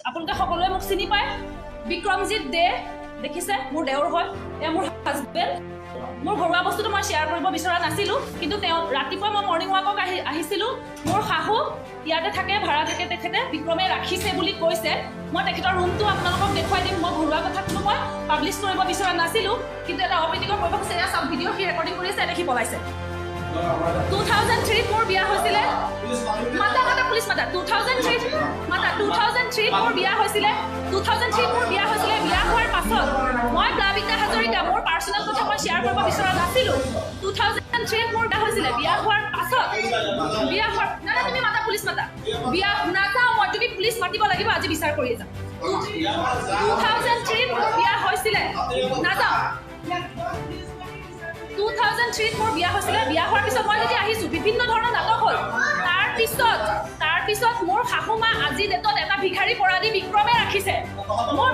আপোনালোকে সকলোৱে মোক চিনি পায় বিক্ৰমজিৎ দে দেখিছে মোৰ দেউৰ হয় এয়া মোৰ হাজবেণ্ড মোৰ ঘৰুৱা বস্তুটো মই শ্বেয়াৰ কৰিব বিচৰা নাছিলোঁ কিন্তু তেওঁ ৰাতিপুৱা মই মৰ্ণিং ৱাকক আহিছিলোঁ মোৰ শাহু ইয়াতে থাকে ভাড়া থাকে তেখেতে বিক্ৰমে ৰাখিছে বুলি কৈছে মই তেখেতৰ ৰুমটো আপোনালোকক দেখুৱাই দিম মই ঘৰুৱা কথাটো মই পাব্লিছ কৰিব বিচৰা নাছিলোঁ কিন্তু এটা অপ্ৰীতিকৰ পৰিৱেশ হৈছে এয়া চাওক ভিডিঅ' সি ৰেকৰ্ডিং কৰিছে দেখি পলাইছে 2003 মোৰ বিয়া হৈছিলে মাতা পুলিচ মাতা 2003 মোৰ বিয়া হৈছিলে 2003 মোৰ বিয়া হৈছিলে বিয়া হোৱাৰ পাছত মই প্লাবিতা হাজৰিকা মোৰ পাৰ্চনেল কথা মই শ্বেয়াৰ কৰিব বিচৰা নাছিলোঁ 2003 মোৰ বিয়া হৈছিলে বিয়া হোৱাৰ পাছত বিয়া হোৱাৰ না তুমি মাতা পুলিচ মাতা বিয়া নাযাওঁ মই তুমি পুলিচ মাতিব লাগিব আজি বিচাৰ কৰি যাম 2003 মোৰ বিয়া হৈছিলে নাযাওঁ 2003 মোৰ বিয়া হৈছিলে বিয়া হোৱাৰ পিছত মই যেতিয়া আহিছোঁ বিভিন্ন ধৰণৰ নাটক হ'ল তাৰপিছত মোৰ শাহু মা আজি ডেটত এটা ভিখাৰী পৰাধী বিক্ৰমে ৰাখিছে মোৰ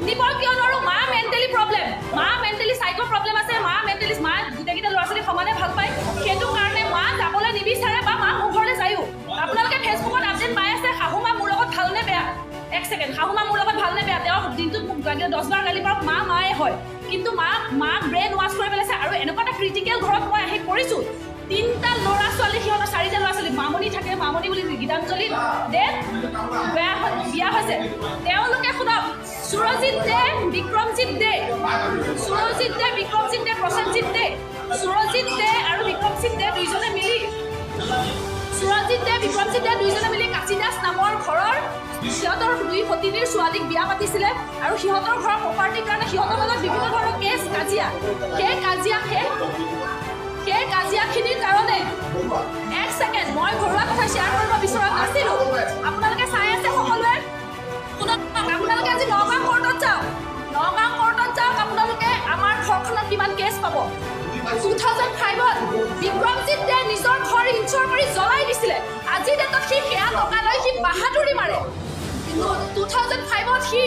দিব কিয় নোৱাৰোঁ মা মেণ্টেলি প্ৰব্লেম মা মেণ্টেলি চাইকো প্ৰব্লেম আছে মা মেণ্টেলি মা গোটেইকেইটা ল'ৰা ছোৱালী সমানে ভাল পায় সেইটো কাৰণে মা যাবলৈ নিবিচাৰে বা মা মোৰ ঘৰলৈ যায়ো আপোনালোকে ফেচবুকত আপডেট পাই আছে শাহু মা মোৰ লগত ভালনে বেয়া এক ছেকেণ্ড শাহু মা মোৰ লগত ভালনে বেয়া তেওঁ দিনটোত মোক 10 বাৰ গালি পাৰক মা মায়ে হয় কিন্তু মাক ব্ৰেইন ৱাছ কৰি পেলাইছে আৰু এনেকুৱা এটা ক্ৰিটিকেল ঘৰত মই আহি পৰিছোঁ 3টা ল'ৰা ছোৱালী সিহঁতৰ 4টা ল'ৰা ছোৱালী মামনি থাকে মামনি বুলি গীতাঞ্জলি দে বিয়া হৈছে তেওঁলোকে শুনক সুৰজিৎ দে বিক্ৰমজিৎ দে প্ৰসেনজিৎ দে সুৰজিৎ দে আৰু বিক্ৰমজিৎ দে দুইজনে মিলি কাশী দাস নামৰ ঘৰৰ সিহঁতৰ 2 সতিনীৰ ছোৱালীক বিয়া পাতিছিলে আৰু সিহঁতৰ ঘৰৰ প্ৰপাৰ্টিৰ কাৰণে সিহঁতৰ লগত বিভিন্ন ধৰণৰ কেছ সেই কাজিয়াখিনিৰ কাৰণে এক ছেকেণ্ড মই ঘৰুৱা কথা শ্বেয়াৰ কৰিব বিচৰা নাছিলোঁ আপোনালোকে চাই আছে সকলোৱে শুনক আপোনালোকে আজি নগাঁও কোৰ্টত যাওক আপোনালোকে আমাৰ ঘৰখনত কিমান কেছ পাব 2005ত বিক্ৰমজিৎ দে নিজৰ ঘৰ ইনচৰ কৰি জ্বলাই দিছিলে আজি ডেটত সি সেয়া টকা লৈ সি বাহাদুৰি মাৰে 2005ত সি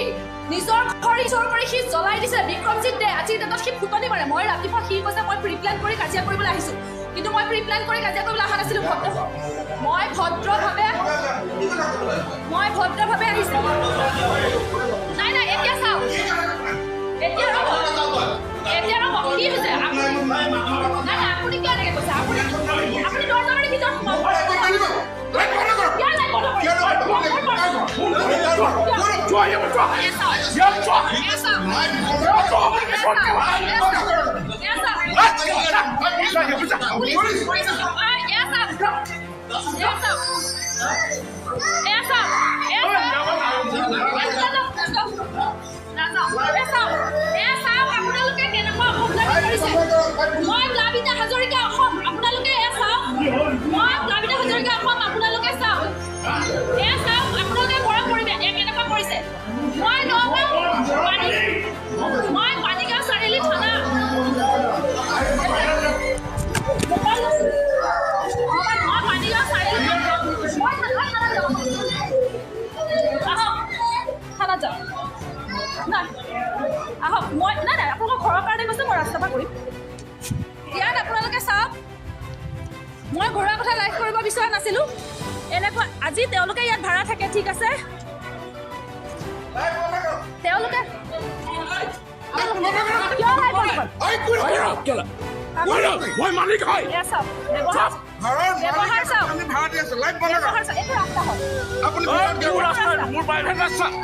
নিজৰ ঘৰ ইনচৰ কৰি সি জ্বলাই দিছে বিক্ৰমজিৎ দে আজি ডেটত সি ফুটনি মাৰে মই ৰাতিপুৱা সি কৈছে মই প্ৰি প্লেন কৰি কাজিয়া কৰিবলৈ আহিছোঁ কিন্তু মই প্ৰি প্লেন কৰি কাজিয়া কৰিবলৈ অহা নাছিলোঁ মই ভদ্ৰভাৱে আহিছোঁ নাই এতিয়া চাওক এতিয়া ৰ'ব কি হৈছে আপুনি কিয় এনেকৈ কৈছে আপুনি দৰ্জাবাৰীৰ ভিতৰত মই প্লাবিতা হাজৰিকা অসম আপোনালোকে চাওক আপোনালোকে চাওক আপোনালোকে গৰম পৰিৱেশ কেনেকুৱা কৰিছে মই পানীগাঁও চাৰিআলি থানা আহক মই নাই আপোনালোকৰ ঘৰৰ কাৰণে কৈছে মই ৰাস্তা কৰিম ইয়াত আপোনালোকে চাওক মই ঘৰুৱা কথা লাইভ কৰিব বিচৰা নাছিলোঁ এনেকুৱা আজি তেওঁলোকে ইয়াত ভাড়া থাকে ঠিক আছে তেওঁলোকে মই মালিক হয় ব্যৱহাৰ চাওক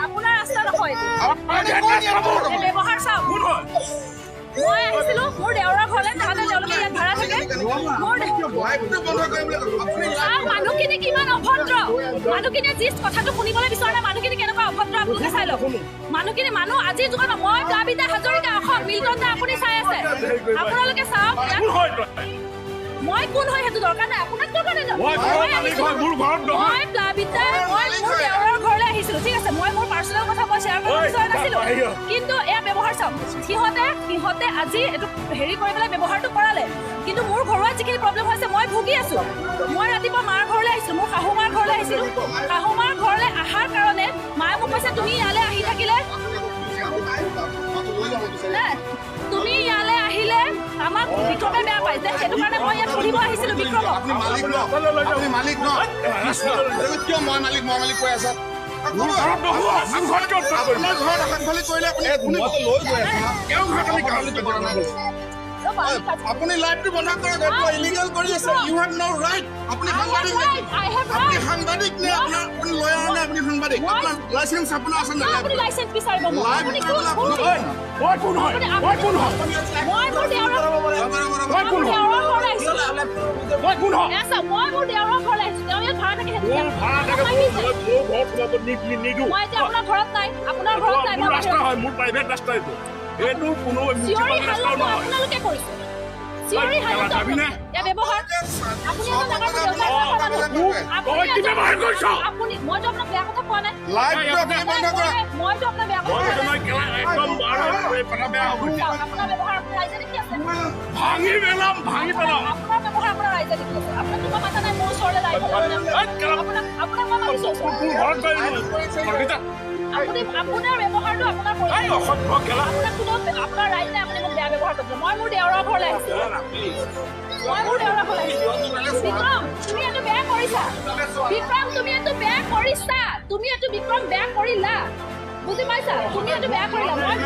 আপোনাৰ ৰাস্তা নহয় ব্যৱহাৰ চাওক মই আহিছিলোঁ মোৰ দেউৰৰ ঘৰলৈ তাহাঁতে তেওঁলোকে ইয়াত ভাড়া থাকে মানুহখিনি কিমান অভদ্ৰ মানুহখিনিয়ে যি কথাটো শুনিবলৈ বিচৰা নাই মানুহখিনি কেনেকুৱা অভদ্ৰ আপোনালোকে চাই লওক মানুহ আজিৰ যুগত মই প্লাবিতা হাজৰিকা অসম মিল্টন দা আপুনি চাই আছে আপোনালোকে চাওক মই কোন হয় সেইটো দৰকাৰ নাই আপোনাক দৰকাৰ নাই মই প্লাবিতা মই মোৰ দেউৰৰ ঘৰলৈ আহিছিলোঁ ঠিক আছে মই মোৰ পাৰ্চনেল কথা মই শ্বেয়াৰ কৰিব বিচৰা নাছিলোঁ কিন্তু এয়া ব্যৱহাৰ চাওক সিহঁতে আজি এইটো হেৰি কৰি পেলাই ব্যৱহাৰটো কৰালে কিন্তু মোৰ ঘৰুৱা যিখিনি প্ৰব্লেম হৈছে মই ভুগি আছোঁ মই ৰাতিপুৱা মাৰ ঘৰলৈ আহিছিলোঁ মোৰ শাহু মাৰ ঘৰলৈ আহিছিলোঁ শাহু মাৰ ঘৰলৈ অহাৰ কাৰণে মায়ে মোক কৈছে তুমি ইয়ালৈ আহি থাকিলে তুমি ইয়ালৈ আহিলে আমাক বিক্ৰমে বেয়া পাইছে সেইটো কাৰণে মই ইয়াত সুধিব আহিছিলোঁ বিক্ৰমক আপুনি মালিক ন কিয় মই মালিক কৈ আছা মোৰ ঘৰত নহ'ব মোৰ ঘৰত কিয় উৎপাত কৰিম আপোনাৰ ঘৰত সাংঘালিক কৰিলে আপুনি মইতো লৈ গৈ আছো কেও ঘৰত আমি গালি কৰা নাই আপুনি লাইভটো বন্ধ কৰক ইলিগেল কৰি আছে ইউ হেভ নো ৰাইট আপুনি সাংবাদিক I have আপুনি right. সাংবাদিক নে আপোনাৰ আপুনি লয়াৰ নে আপুনি সাংবাদিক আপোনাৰ লাইসেন্স আপোনাৰ আছে নে আপুনি লাইসেন্স বিচাৰিব মোক আপুনি কোন মই কোন হয় মই কোন হয় মই মোৰ দেউৰাক মই কোন হয় ঘৰলৈ আহিছোঁ মই কোন হয় এছা মই মোৰ দেউৰাক ঘৰলৈ আহিছোঁ তেওঁ ইয়াত ভাড়া থাকে মোৰ ভাড়া থাকে মোৰ ঘৰত নিদো মই এতিয়া আপোনাৰ ঘৰত নাই আপোনাৰ ঘৰত নাই মোৰ ৰাস্তা হয় মোৰ প্ৰাইভেট ৰাস্তা এইটো এইটো কোনো চিঞৰি ৰাস্তা হাল্লা নহয় আপোনালোকে কৰিছে চিঞৰি হাল্লা যাবিনে ইয়াৰ ব্যৱহাৰ আপুনি এটা ডাঙৰ তই কি ব্যৱহাৰ কৰিছ আপুনি মইতো আপোনাক বেয়া কথা কোৱা নাই লাইভটো আপুনি বন্ধ কৰক মইতো আপোনাক বেয়া কথা মই কোৱা নাই তোমাক একদম কথা বেয়া হ'ব আপোনাৰ ব্যৱহাৰ আপোনাৰ ৰাইজে দেখি আছে ভাঙি পেলাম আপোনাৰ ব্যৱহাৰ আপোনাৰ ৰাইজে দেখি আছে আপোনাক তোমাৰ মাথা নাই মোৰ ওচৰলৈ লাইভ আপোনাক মই মাতিছোঁ তোৰ ঘৰত গৈ আপুনি আপোনাৰ ব্যৱহাৰটো আপোনাৰ এই অসভ্য খেলা আপোনাক কোনো আপোনাৰ ৰাইজে আপুনি মোক বেয়া ব্যৱহাৰ কৰিছে মই মোৰ দেউৰাৰ ঘৰলৈ আহিছোঁ মই মোৰ দেউৰাৰ ঘৰলৈ আহিছোঁ বিক্ৰম তুমি এইটো বেয়া কৰিছা বিক্ৰম তুমি এইটো বেয়া কৰিছা তুমি এইটো বিক্ৰম বেয়া কৰিলা বুজি পাইছা তুমি এইটো বেয়া কৰিলা মই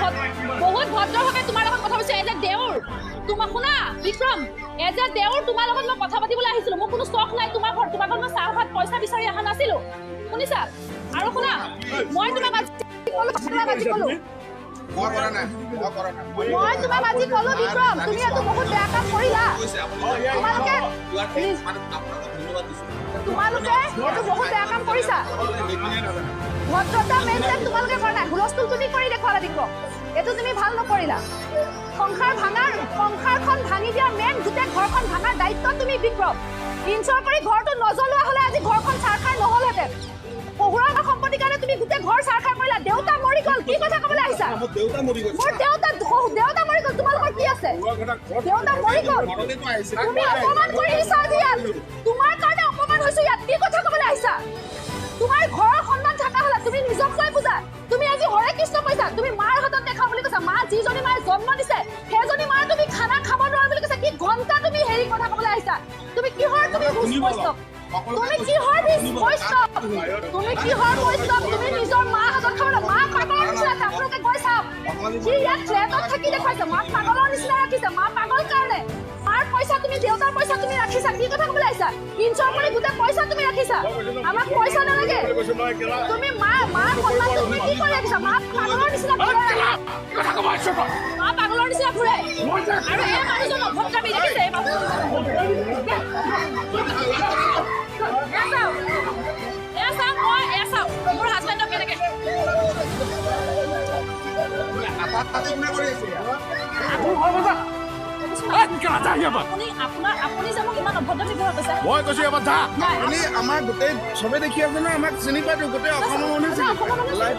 বহুত ভদ্ৰভাৱে তোমাৰ লগত কথা পাতিছোঁ এজ এ দেউৰ তোমাক শুনা বিক্ৰম এজ এ দেউৰ তোমাৰ লগত মই কথা পাতিবলৈ আহিছিলোঁ মোৰ কোনো চখ নাই তোমাৰ ঘৰত মই চাহ ভাত পইচা বিচাৰি অহা নাছিলোঁ শুনিছা আৰু শুনা মই তোমাক আজি ক'লো মই কৰা নাই মই তোমাক আজি ক'লো বিক্ৰম তুমি এইটো বহুত বেয়া কাম কৰিলা তোমালোকে এইটো বহুত বেয়া কাম কৰিছা ভদ্ৰতা মেইনটেইন তোমালোকে কৰা নাই হুলস্থুল তুমি কৰি দেখুৱালা বিক্ৰম এইটো তুমি ভাল নকৰিলা সংসাৰখন ভাঙি দিয়া মেইন গোটেই ঘৰখন ভাঙাৰ দায়িত্ব তুমি বিক্ৰম ইনচৰ কৰি ঘৰটো নজ্বলোৱা হ'লে আজি ঘৰখন চাৰখাৰ নহ'লহেঁতেন পহুৰাৰ সম্পত্তিৰ কাৰণে তুমি গোটেই ঘৰ চাৰখাৰ কৰিলা দেউতা মৰি গ'ল কি কথা ক'বলৈ আহিছা মোৰ দেউতা মৰি গৈছে মোৰ দেউতা মৰি গ'ল তোমালোকৰ কি আছে দেউতা মৰি গ'ল তুমি অপমান কৰি আহিছা আজি ইয়াত তোমাৰ কাৰণে অপমান হৈছো ইয়াত কি কথা ক'বলৈ আহিছা তোমাৰ ঘৰৰ সন্মান থকা হ'লে তুমি নিজক লৈ বুজা তুমি আজি হৰে কৃষ্ণ কৈছা তুমি মাৰ হাতত দেখা বুলি কৈছা মা যিজনী মায়ে জন্ম দিছে সেইজনী মায়ে তুমি খানা খাব নোৱাৰা বুলি কৈছা কি ঘণ্টা তুমি হেৰি কথা ক'বলৈ আহিছা তুমি কিহৰ তুমি বৈষ্ণৱ তুমি কিহৰ বৈষ্ণৱ তুমি কিহৰ বৈষ্ণৱ তুমি নিজৰ মা হাতত খাব মা পাগলৰ নিচিনা আপোনালোকে গৈ চাওক সি ইয়াত ফ্লেটত থাকি দেখুৱাইছে মাক পাগলৰ নিচিনা ৰাখিছে মা পাগল কাৰণে মাৰ পইচা তুমি দেউতাৰ পইচা তুমি ৰাখিছা কি কথা ক'বলৈ আহিছা ইনচৰ কৰি গোটেই পইচা তুমি ৰাখিছা আমাক পইচা নালাগে তুমি মাৰ সন্মানটো তুমি কি কৰি ৰাখিছা মা পাগলৰ নিচিনা ঘূৰে মা পাগলৰ নিচিনা ঘূৰে আৰু এই মানুহজন অভদ্ৰামী দেখিছে এই মোৰ হাজবেণ্ডক কেনেকে আপুনি যে মোক ইমান অভদ্ৰামী ব্যৱহাৰ কৰিছে মই কৈছো এবাৰ যা আপুনি আমাৰ গোটেই চবে দেখি আছে ন আমাক চিনি পাইতো গোটেই অসমৰ মানুহে চিনি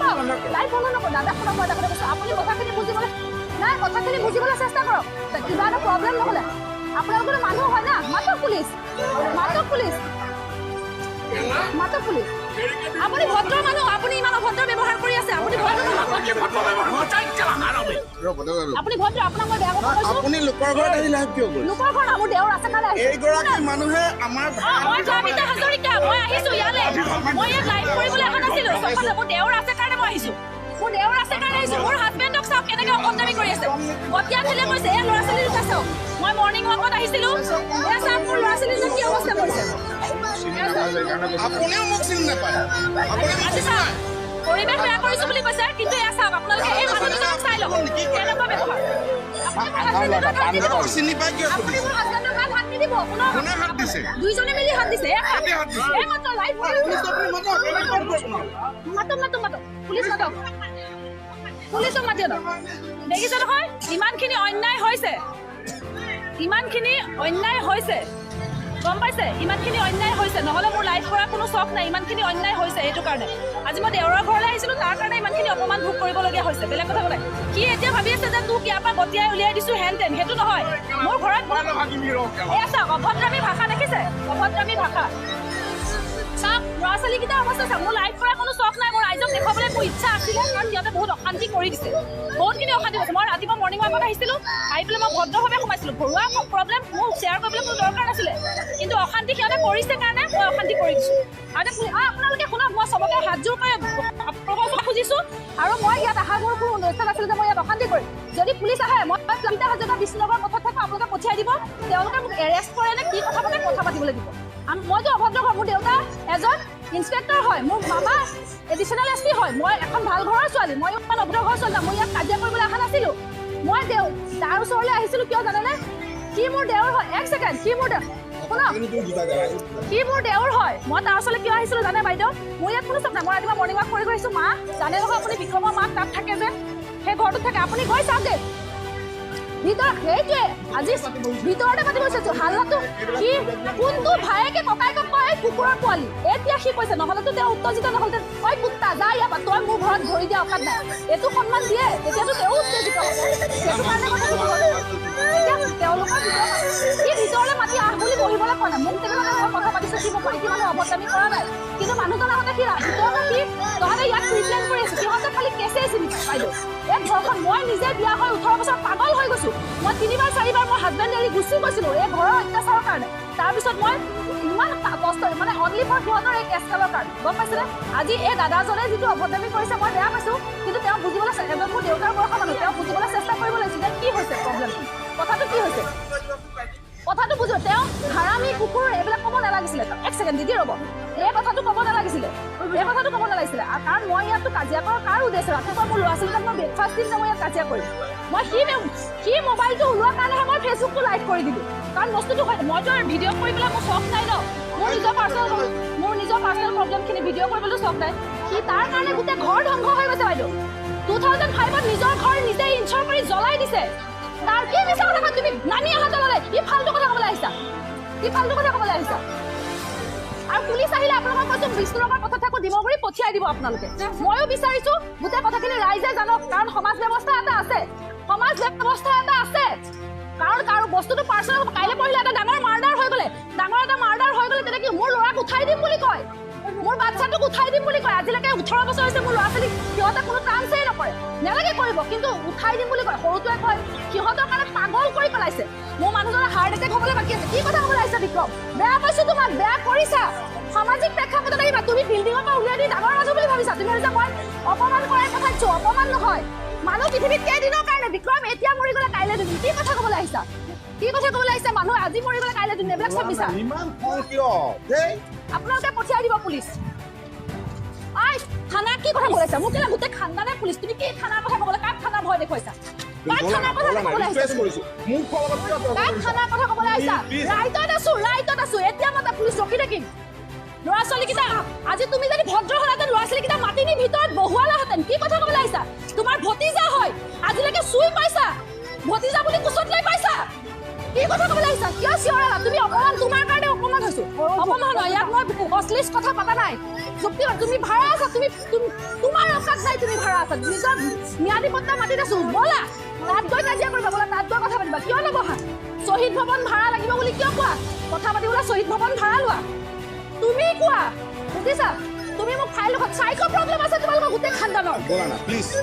পায় লাইভ বন্ধ নকৰো দাদা শুনক মই এটা কথা কৈছো আপুনি কথাখিনি বুজিবলৈ নাই কথাখিনি বুজিবলৈ চেষ্টা কৰক কিবা এটা প্ৰব্লেম নহ'লে আপোনালোকৰ মানুহ হয় না মাতক পুলিচ আপুনি ভদ্ৰ মানুহ আপুনি ইমান অভদ্ৰ ব্যৱহাৰ কৰি আছে আপুনি ভদ্ৰ আপুনি ভদ্ৰ আপোনাক মই বেয়া কথা কৈছো আপুনি লোকৰ ঘৰত আহি লাইভ কিয় কৰিছে লোকৰ ঘৰত মোৰ দেউৰ আছে কাৰণে এইগৰাকী মানুহে আমাৰ মই জয়মিতা হাজৰিকা মই আহিছো ইয়ালৈ মই ইয়াত লাইভ কৰিবলৈ অহা নাছিলো মোৰ দেউৰ আছে কাৰণে মই আহিছো মোৰ হাজবেণ্ডক চাওক কেনেকৈ অভদ্ৰামী কৰি আছে কটীয়া খেলে কৈছে এই ল'ৰা ছোৱালী দুটা চাওক মই মৰ্ণিং ৱাকত আহিছিলো এয়া চাওক মোৰ ল'ৰা ছোৱালী দুটা কি অৱস্থা কৰিছে আপুনিও মোক চিনি নাপায় আজি চাওক পৰিৱেশ বেয়া কৰিছো বুলি কৈছে কিন্তু এয়া চাওক আপোনালোকে এই মানুহজনক চাই লওক কেনেকুৱা ব্যৱহাৰ চিনি পাই কিয় আপুনি মোৰ হাজবেণ্ডৰ গাত হাত নিদিব কোনে হাত দিছে দুইজনে মিলি হাত দিছে এই মাত্ৰ লাইভ মাতক পুলিচক মাতি দিয়ক দেখিছে নহয় ইমানখিনি অন্যায় হৈছে গম পাইছে ইমানখিনি অন্যায় হৈছে নহ'লে মোৰ লাইভ কৰা কোনো চখ নাই ইমানখিনি অন্যায় হৈছে এইটো কাৰণে আজি মই দেউৰৰ ঘৰলৈ আহিছিলোঁ তাৰ কাৰণে ইমানখিনি অপমান ভোগ কৰিবলগীয়া হৈছে বেলেগ কথা ক'লে সি এতিয়া ভাবি আছে যে তোক ইয়াৰ পৰা গতিয়াই উলিয়াই দিছোঁ হেন তেন সেইটো নহয় মোৰ ঘৰত এয়া চাওক অভদ্ৰামী ভাষা দেখিছে অভদ্ৰামী ভাষা চাওক ল'ৰা ছোৱালীকেইটাৰ অৱস্থা চাওক মোৰ লাইভ কৰা কোনো চখ নাই মোৰ ৰাইজক দেখুৱাবলৈ মোৰ ইচ্ছা আছিলে কাৰণ সিহঁতে বহুত অশান্তি কৰি দিছে বহুতখিনি অশান্তি হৈছে মই ৰাতিপুৱা মৰ্ণিং ৱাকত আহিছিলোঁ আহি পেলাই মই ভদ্ৰভাৱে সোমাইছিলোঁ ঘৰুৱা প্ৰব্লেম মোৰ শ্বেয়াৰ কৰিবলৈ কোনো দৰকাৰ নাছিলে কিন্তু অশান্তি সিহঁতে কৰিছে কাৰণে মই অশান্তি কৰি দিছোঁ আৰু আপোনালোকে শুনক মই চবকে হাতযোৰ কৰি প্ৰশংসা খুজিছোঁ আৰু মই ইয়াত অহা মোৰ কোনো অনুষ্ঠান আছিলে যে মই ইয়াত অশান্তি কৰিম যদি পুলিচ আহে মই প্লাবিতা হাজৰিকা বিষ্ণুনগৰ পথত থাকোঁ আপোনালোকে পঠিয়াই দিব তেওঁলোকে মোক এৰেষ্ট কৰে নে কি কথা পাতে কথা পাতিবলৈ দিব মইতো অভদ্ৰ ঘৰ মোৰ দেউতা এজন ইন্সপেক্টৰ হয় মোৰ মামা এডিশ্যনেল এছ পি হয় মই এখন ভাল ঘৰৰ ছোৱালী মই ইমান অভদ্ৰ ঘৰৰ ছোৱালী মই ইয়াত কাজিয়া কৰিবলৈ অহা নাছিলোঁ মই তাৰ ওচৰলৈ আহিছিলোঁ কিয় জানেনে সি মোৰ দেউৰ হয় এক ছেকেণ্ড সি মোৰ দেউৰ হয় মই তাৰ ওচৰলৈ কিয় আহিছিলোঁ জানে বাইদেউ মোৰ ইয়াত কোনো চব নাই মই ৰাতিপুৱা মৰ্ণিং ৱাক কৰি গৈছোঁ মা জানে নহয় আপুনি বিক্ৰমৰ মাক তাত থাকে যে সেই ঘৰটোত থাকে আপুনি গৈ চাওঁগে ভিতৰত সেইটোৱে আজি ভিতৰতে পাতিব বিচাৰিছোঁ হাল্লাটো সি কোনটো ভায়েকে ককায়েকক কয় কুকুৰৰ পোৱালি এতিয়া সি কৈছে নহ'লেতো তেওঁ উত্তেজিত নহ'লে তই কুত্তা যা ইয়াৰ পৰা তই মোৰ ঘৰত ধৰি দিয়া অকাত নাই এইটো সন্মান দিয়ে তেতিয়াতো তেওঁ উত্তেজিত হ'ব সেইটো কাৰণে এতিয়া তেওঁলোকৰ সি ভিতৰলৈ মাতি আহ বুলি বহিবলৈ কোৱা নাই মোক তেনেকুৱা মই কথা পাতিছোঁ সি মোক মাইকী মানুহ অভদ্ৰামি কৰা নাই কিন্তু মানুহজনৰ আগতে সি ভিতৰতে সি তহঁতে ইয়াত প্ৰিপ্লেন কৰি আছে সিহঁতে খালি কেছে চিনি পাইছোঁ এই ঘৰখন মই নিজে বিয়া হৈ 18 বছৰ পাগল হৈ গৈছোঁ মই 3বাৰ 4বাৰ মই হাজবেণ্ড এৰি গুচি গৈছিলোঁ এই ঘৰৰ অত্যাচাৰৰ কাৰণে তাৰপিছত মই ইমান কষ্ট মানে অনলি ফৰ সিহঁতৰ এই কেছকালৰ কাৰণে গম পাইছেনে আজি এই দাদাজনে যিটো অভদ্ৰামি কৰিছে মই বেয়া পাইছোঁ কিন্তু তেওঁ বুজিবলৈ এজন মোৰ দেউতাৰ বয়সৰ মানুহ তেওঁ বুজিবলৈ চেষ্টা কৰিব লাগিছিল যে কি হৈছে প্ৰব্লেমটো কথাটো কি হৈছে কথাটো বুজিব তেওঁ হাৰামি কুকুৰ এইবিলাক ক'ব নালাগিছিলে এক ছেকেণ্ড দিদি ৰ'ব এই কথাটো ক'ব নালাগিছিলে কাৰণ মই ইয়াততো কাজিয়া কৰাৰ কাৰ উদ্দেশ্য ৰাতিপুৱা মোৰ ল'ৰা ছোৱালীক মই ব্ৰেকফাষ্ট দিম যে মই ইয়াত কাজিয়া কৰিম মই সি মোবাইলটো ওলোৱাৰ কাৰণেহে মই ফেচবুকটো লাইভ কৰি দিলোঁ কাৰণ বস্তুটো হয় মইতো ভিডিঅ' কৰি পেলাই মোৰ চখ নাই ন মোৰ নিজৰ পাৰ্চনেল প্ৰব্লেমখিনি ভিডিঅ' কৰিবলৈ চখ নাই সি তাৰ কাৰণে গোটেই ঘৰ ধ্বংস হৈ গৈছে বাইদেউ 2005ত নিজৰ ঘৰ নিজে ইনচৰ কৰি জ্বলাই দিছে তাৰ কি মিছা কথা তুমি নামি অহা তললৈ ই ফাল্টু কথা ক'বলৈ আহিছা আৰু পুলিচ আহিলে আপোনালোকক কৈছোঁ বিষ্ণুনগৰ পথত থাকোঁ ডিমগুৰি পঠিয়াই দিব আপোনালোকে ময়ো বিচাৰিছোঁ গোটেই কথাখিনি ৰাইজে জানক কাৰণ সমাজ ব্যৱস্থা এটা আছে কাৰণ কাৰো বস্তুটো পাৰ্চনেল কাইলৈ পঢ়িলে এটা ডাঙৰ মাৰ্ডাৰ হৈ গ'লে তেতিয়া কি মোৰ ল'ৰাক উঠাই দিম বুলি কয় মোৰ বাচ্চাটোক উঠাই দিম বুলি কয় আজিলৈকে 18 বছৰ হৈছে মোৰ ল'ৰা ছোৱালী সিহঁতে কোনো চান্সেই নকৰে নেলাগে কৰিব কিন্তু উঠাই দিম বুলি কয় সৰুটোৱে কয় সিহঁতৰ কাৰণে পাগল কৰি পেলাইছে মোৰ মানুহজনৰ হাৰ্ট এটেক হ'বলৈ বাকী আছে কি কথা ক'বলৈ আহিছা বিক্ৰম বেয়া পাইছোঁ তোমাক বেয়া কৰিছা সামাজিক প্ৰেক্ষাপটত আহিবা তুমি বিল্ডিঙৰ পৰা উলিয়াই দি ডাঙৰ মানুহ বুলি ভাবিছা তুমি ভাবিছা মই অপমান কৰাৰ কথা কৈছোঁ অপমান নহয় মানুহ পৃথিৱীত কেইদিনৰ কাৰণে বিক্ৰম এতিয়া মৰি গ'লে কাইলৈ দুদিন কি কথা ক'বলৈ আহিছা মানুহ আজি মৰি গ'লে কাইলৈ দুদিন এইবিলাক চব বিচাৰ আপোনালোকে পঠিয়াই দিব পুলিচ থানা কি কথা ক'লে মোক কেলে গোটেই খানদানে পুলিচ তুমি কি থানাৰ কথা ক'বলৈ কাক থানাৰ ভয় দেখুৱাইছা থানাৰ কথা ক'বলৈ আহিছা ৰাইটত আছো এতিয়া মই পুলিচ ৰখি থাকিম ল'ৰা ছোৱালীকেইটা আজি তুমি যদি ভদ্ৰ হ'লাহেঁতেন ল'ৰা ছোৱালীকেইটা মাতি নি ভিতৰত বহুৱালাহেঁতেন কি কথা ক'বলৈ আহিছা তোমাৰ ভতিজা হয় আজিলৈকে চুই পাইছা ভতিজা বুলি কোচত লৈ পাইছা কি কথা ক'বলৈ আহিছা কিয় চিঞৰালা তুমি অপমান তোমাৰ কাৰণে অপমান হৈছোঁ অপমান নহয় ইয়াত মই অশ্লীল কথা পতা নাই যুক্তি তুমি ভাড়া আছা তুমি তোমাৰ অকাত নাই তুমি ভাড়া আছা নিজৰ ম্যাদী পত্তা মাটিত আছো ব'লা তাত গৈ কাজিয়া কৰিবা ব'লা তাত গৈ কথা পাতিবা কিয় নবহা শ্বহীদ ভৱন ভাড়া লাগিব বুলি কিয় কোৱা কথা পাতিবলৈ শ্বহীদ ভৱন ভাড়া লোৱা তুমি কোৱা বুজিছা তুমি মোক ফাইল লগত চাইকো প্ৰব্লেম আছে তোমালোকৰ গোটেই খানদানৰ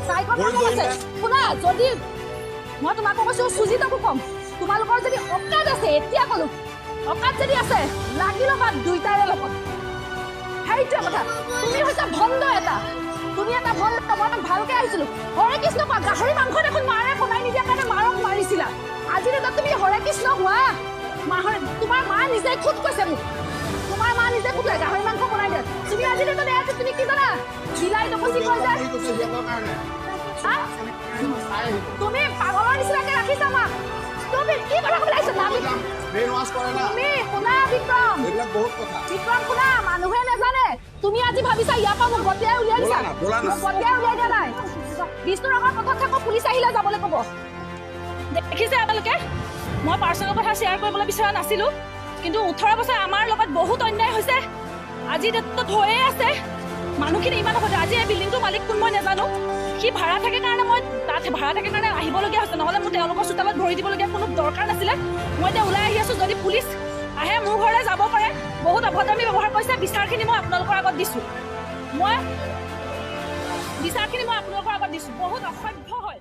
চাইকো প্ৰব্লেম আছে শুনা যদি মই তোমাকো কৈছোঁ সুজিতকো ক'ম তোমালোকৰ যদি অকাত আছে এতিয়া ক'লো অকাত যদি আছে লাগি ল'বা দুইটাৰে লগত সেইটোৱে কথা তুমি হৈছে ভণ্ড এটা তুমি এটা ভণ্ড মই ভালকৈ আহিছিলোঁ হৰে কৃষ্ণ কোৱা গাহৰি মাংস দেখোন মাৰে বনাই নিদিয়াৰ কাৰণে মাৰক মাৰিছিলা আজিৰ দিনত তুমি হৰে কৃষ্ণ হোৱা তোমাৰ মা নিজে খুদ কৈছে মোক তোমাৰ মা নিজে খুদ গাহৰি মাংস বনাই দিয়ে তুমি আজিৰ দিনত এয়া তুমি কি জানা চিলাই নকচি কৈ যায় তুমি পাগলৰ নিচিনাকৈ ৰাখিছা মাক তুমি কি কথা ক'বলৈ আহিছা তুমি শুনা বিক্ৰম শুনা মানুহে নাজানে তুমি আজি ভাবিছা ইয়াৰ পৰা মোক গতিয়াই উলিয়াই দিছা গতিয়াই উলিয়াই দিয়া নাই বিষ্ণুনগৰ পথত থাকো পুলিচ আহিলে যাবলৈ ক'ব দেখিছে আপোনালোকে মই পাৰ্চনেল কথা শ্বেয়াৰ কৰিবলৈ বিচৰা নাছিলোঁ কিন্তু 18 বছৰ আমাৰ লগত বহুত অন্যায় হৈছে আজি ডেটত হৈয়ে আছে মানুহখিনি ইমান হ'ব আজি এই বিল্ডিংটোৰ মালিক কোন মই নাজানো সি ভাড়া থাকে কাৰণে মই তাত ভাড়া থাকে কাৰণে আহিবলগীয়া হৈছে নহ'লে মোৰ তেওঁলোকৰ চোতালত ভৰি দিবলগীয়া কোনো দৰকাৰ নাছিলে মই এতিয়া ওলাই আহি আছোঁ যদি পুলিচ আহে মোৰ ঘৰলৈ যাব পাৰে বহুত অভদ্ৰামী ব্যৱহাৰ কৰিছে বিচাৰখিনি মই আপোনালোকৰ আগত দিছোঁ মই আপোনালোকৰ আগত দিছোঁ বহুত অসভ্য হয়